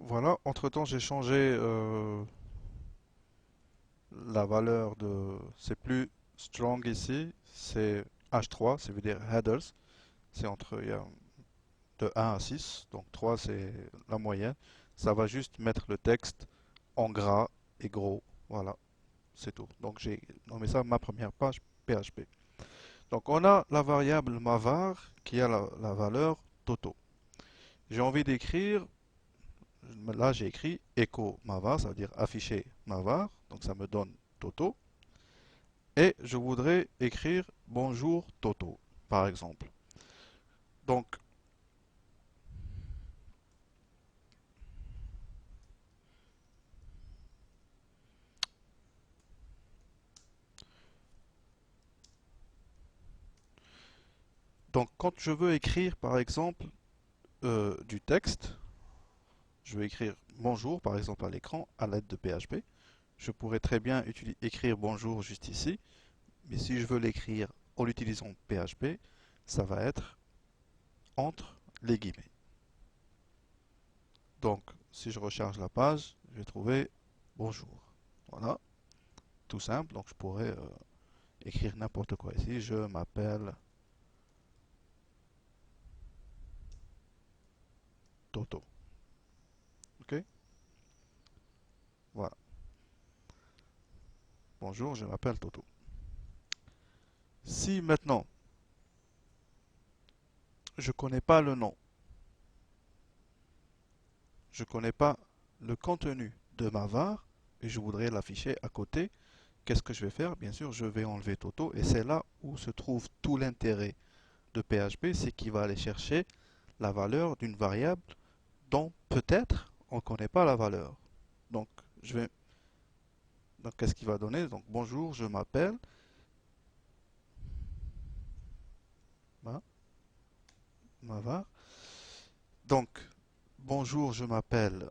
Voilà, entre-temps j'ai changé la valeur de... C'est plus strong ici, c'est H3, ça veut dire headers. C'est entre il y a de 1 à 6, donc 3 c'est la moyenne. Ça va juste mettre le texte en gras et gros. Voilà, c'est tout. Donc j'ai nommé ça ma première page PHP. Donc on a la variable mavar qui a la valeur Toto. J'ai envie d'écrire, là j'ai écrit echo mavar, ça veut dire afficher mavar, donc ça me donne Toto. Et je voudrais écrire bonjour Toto, par exemple. Donc, donc quand je veux écrire par exemple du texte, je veux écrire bonjour par exemple à l'écran à l'aide de PHP. Je pourrais très bien écrire bonjour juste ici, mais si je veux l'écrire en utilisant PHP, ça va être entre les guillemets. Donc, si je recharge la page, je vais trouver bonjour. Voilà, tout simple. Donc, je pourrais écrire n'importe quoi ici. Je m'appelle Toto. Ok? Voilà. Bonjour, je m'appelle Toto. Si maintenant je ne connais pas le nom, je ne connais pas le contenu de ma var et je voudrais l'afficher à côté, qu'est-ce que je vais faire? Bien sûr, je vais enlever Toto et c'est là où se trouve tout l'intérêt de PHP, c'est qu'il va aller chercher la valeur d'une variable dont peut-être on ne connaît pas la valeur. Donc, je vais, donc qu'est-ce qu'il va donner? Donc, bonjour, je m'appelle ma, ma var. Donc, bonjour, je m'appelle,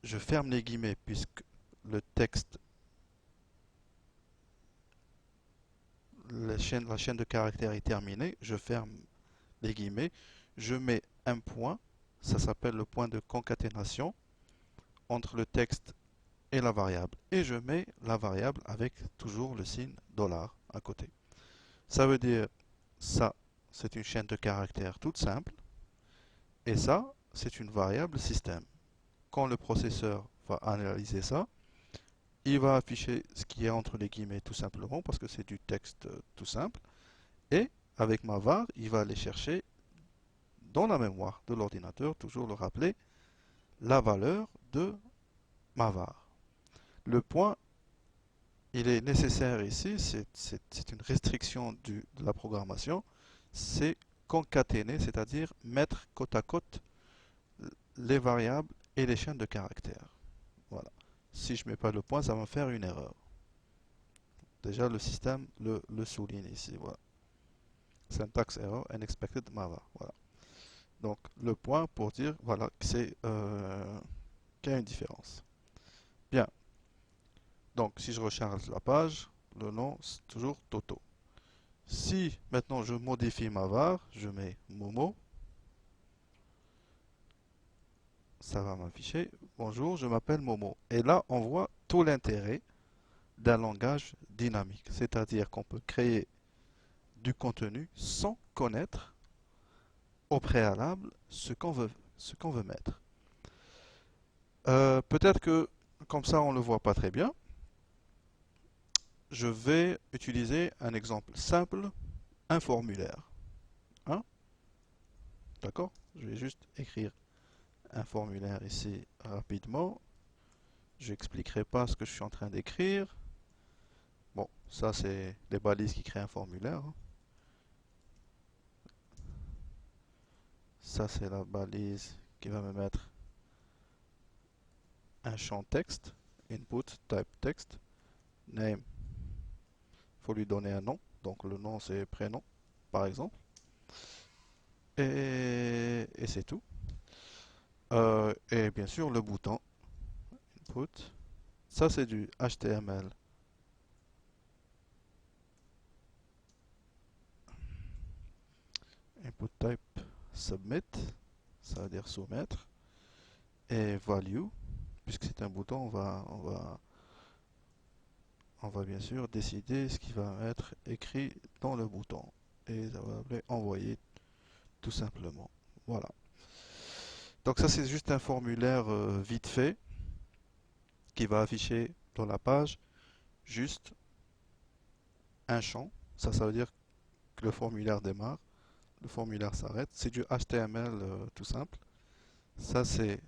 je ferme les guillemets puisque le texte, la chaîne de caractères est terminée. Je ferme les guillemets. Je mets un point, ça s'appelle le point de concaténation entre le texte et la variable. Et je mets la variable avec toujours le signe dollar à côté. Ça veut dire ça, c'est une chaîne de caractères toute simple. Et ça, c'est une variable système. Quand le processeur va analyser ça, il va afficher ce qui est entre les guillemets tout simplement parce que c'est du texte tout simple. Et avec ma var, il va aller chercher dans la mémoire de l'ordinateur, toujours le rappeler, la valeur de ma var. Le point, il est nécessaire ici, c'est une restriction de la programmation, c'est concaténer, c'est-à-dire mettre côte à côte les variables et les chaînes de caractères. Voilà. Si je ne mets pas le point, ça va me faire une erreur. Déjà, le système le souligne ici. Voilà. Syntax error, unexpected Mava. Voilà. Donc, le point pour dire voilà, que c'est qu'il y a une différence. Bien. Donc, si je recharge la page, le nom, c'est toujours Toto. Si maintenant je modifie ma var, je mets Momo, ça va m'afficher. Bonjour, je m'appelle Momo. Et là, on voit tout l'intérêt d'un langage dynamique. C'est-à-dire qu'on peut créer du contenu sans connaître au préalable ce qu'on veut mettre. Peut-être que comme ça on ne le voit pas très bien. Je vais utiliser un exemple simple, un formulaire. Hein? D'accord? Je vais juste écrire un formulaire ici rapidement. Je n'expliquerai pas ce que je suis en train d'écrire. Bon, ça c'est les balises qui créent un formulaire. Hein. Ça c'est la balise qui va me mettre un champ texte. Input, type text, name. Il faut lui donner un nom. Donc le nom c'est prénom, par exemple. Et c'est tout. Et bien sûr le bouton input. Ça c'est du HTML. Input type submit. Ça veut dire soumettre. et value, puisque c'est un bouton, on va bien sûr décider ce qui va être écrit dans le bouton. Et ça va appeler envoyer tout simplement. Voilà. Donc ça c'est juste un formulaire vite fait qui va afficher dans la page juste un champ. Ça veut dire que le formulaire démarre, le formulaire s'arrête. C'est du HTML tout simple. Ça c'est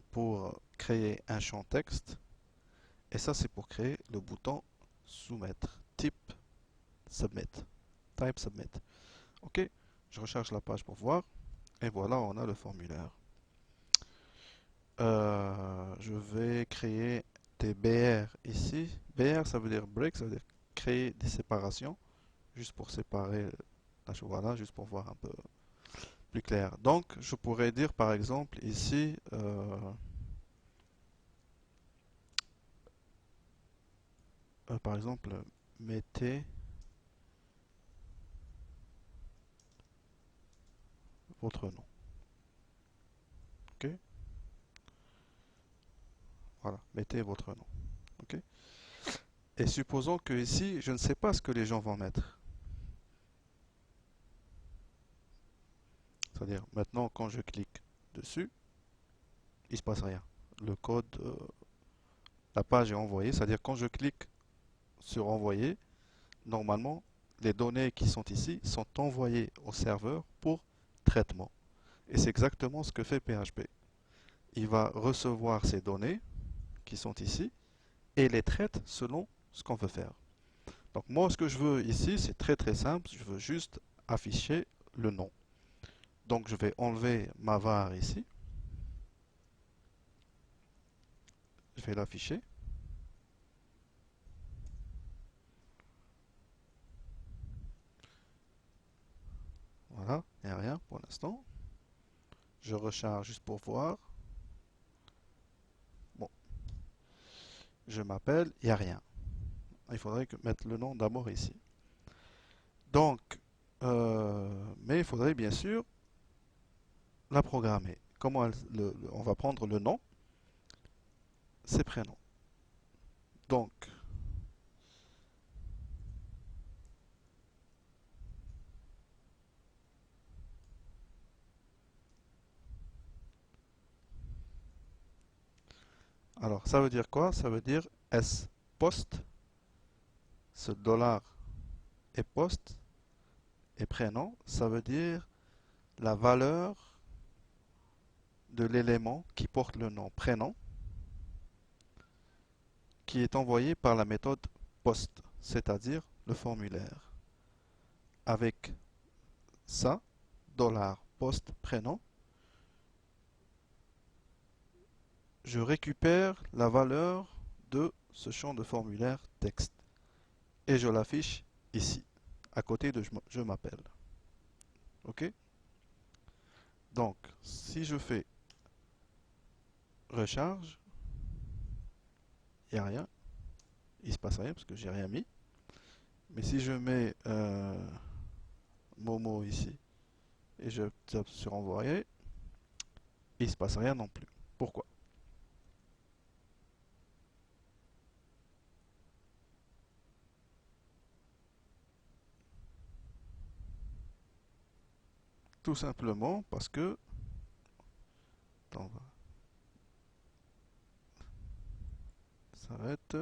pour créer un champ texte. Et ça c'est pour créer le bouton soumettre. Type submit. Type submit. Ok, je recharge la page pour voir. Et voilà, on a le formulaire. Je vais créer des BR ici. BR, ça veut dire break, ça veut dire créer des séparations, juste pour séparer voilà, juste pour voir un peu plus clair. Donc, je pourrais dire par exemple ici, par exemple, mettez votre nom. Ok, voilà, mettez votre nom. Ok. Et supposons que ici, je ne sais pas ce que les gens vont mettre. C'est-à-dire, maintenant, quand je clique dessus, il ne se passe rien. Le code, la page est envoyée. C'est-à-dire, quand je clique sur envoyer, normalement, les données qui sont ici sont envoyées au serveur pour traitement. Et c'est exactement ce que fait PHP. Il va recevoir ces données qui sont ici et les traite selon ce qu'on veut faire. Donc moi, ce que je veux ici, c'est très très simple. Je veux juste afficher le nom. Donc je vais enlever ma var ici. Je vais l'afficher. Voilà, il n'y a rien pour l'instant. Je recharge juste pour voir. Bon, je m'appelle, il n'y a rien. Il faudrait mettre le nom d'abord ici. Donc, mais il faudrait bien sûr la programmer. Comment on va prendre le nom, ses prénoms. Donc, alors ça veut dire quoi? Ça veut dire S post, ce dollar et post et prénom, ça veut dire la valeur de l'élément qui porte le nom prénom qui est envoyé par la méthode post, c'est-à-dire le formulaire. Avec ça, dollar post prénom, je récupère la valeur de ce champ de formulaire texte et je l'affiche ici, à côté de je m'appelle. Ok? Donc, si je fais recharge, il n'y a rien, il ne se passe rien parce que j'ai rien mis. Mais si je mets Momo ici et je tape sur envoyer, il ne se passe rien non plus. Pourquoi? Tout simplement parce que attends, ça s'arrête.